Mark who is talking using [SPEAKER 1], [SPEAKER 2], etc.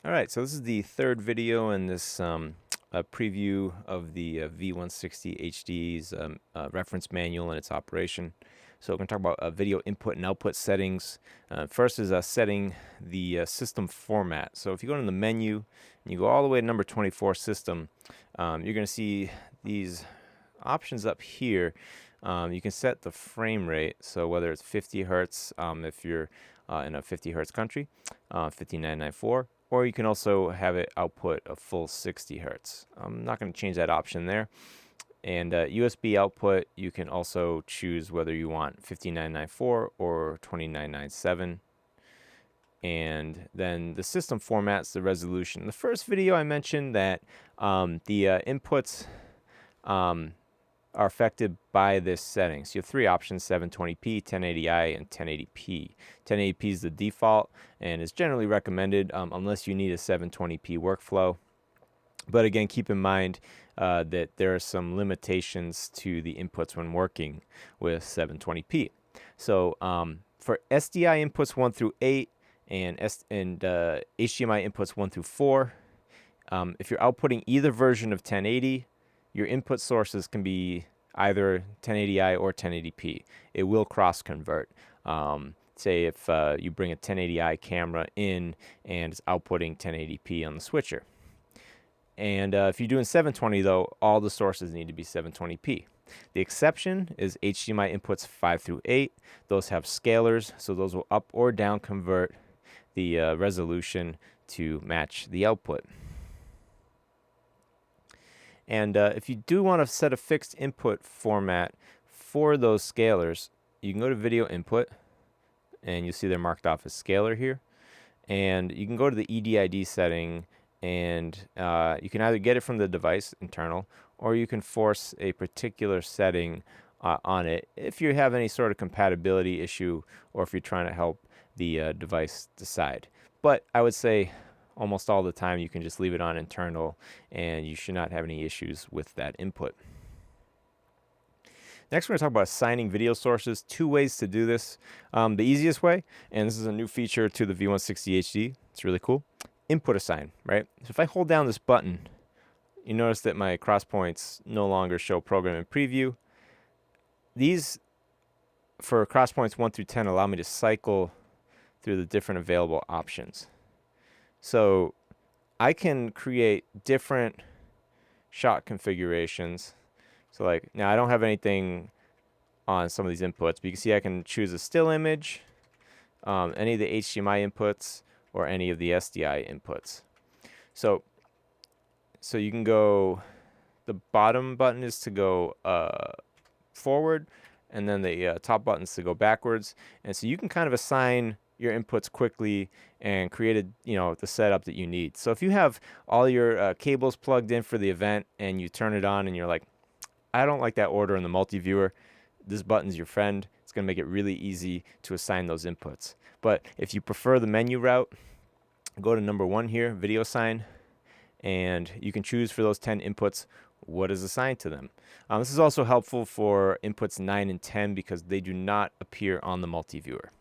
[SPEAKER 1] Alright, so this is the third video in this preview of the V-160HD's reference manual and its operation. So we're going to talk about video input and output settings. First is setting the system format. So if you go to the menu and you go all the way to number 24 system, you're going to see these options up here. You can set the frame rate, so whether it's 50 hertz if you're in a 50 hertz country, 5994, or you can also have it output a full 60 hertz. I'm not going to change that option there. And USB output, you can also choose whether you want 5994 or 2997. And then the system formats, the resolution. The first video I mentioned that the inputs are affected by this setting. So you have three options: 720p, 1080i, and 1080p. 1080p is the default and is generally recommended unless you need a 720p workflow. But again, keep in mind that there are some limitations to the inputs when working with 720p. So for SDI inputs 1 through 8 and HDMI inputs 1 through 4, if you're outputting either version of 1080, your input sources can be either 1080i or 1080p. It will cross convert. Say if you bring a 1080i camera in and it's outputting 1080p on the switcher. And if you're doing 720 though, all the sources need to be 720p. The exception is HDMI inputs 5 through 8. Those have scalers, so those will up or down convert the resolution to match the output. And if you do want to set a fixed input format for those scalers, you can go to video input, and you'll see they're marked off as scalar here. And you can go to the EDID setting, and you can either get it from the device internal, or you can force a particular setting on it if you have any sort of compatibility issue, or if you're trying to help the device decide. But I would say almost all the time you can just leave it on internal and you should not have any issues with that input. Next, we're going to talk about assigning video sources. Two ways to do this. The easiest way, and this is a new feature to the V-160HD, it's really cool, input assign, right? So if I hold down this button, you notice that my cross points no longer show program and preview. These, for cross points 1 through 10, allow me to cycle through the different available options. So I can create different shot configurations. So like now I don't have anything on some of these inputs, but you can see I can choose a still image, any of the HDMI inputs, or any of the SDI inputs. So you can go, the bottom button is to go forward, and then the top button is to go backwards. And so you can kind of assign your inputs quickly and create the setup that you need. So if you have all your cables plugged in for the event and you turn it on and you're like, I don't like that order in the multi-viewer, this button's your friend. It's going to make it really easy to assign those inputs. But if you prefer the menu route, go to number 1 here, video assign, and you can choose for those 10 inputs what is assigned to them. This is also helpful for inputs 9 and 10 because they do not appear on the multi-viewer.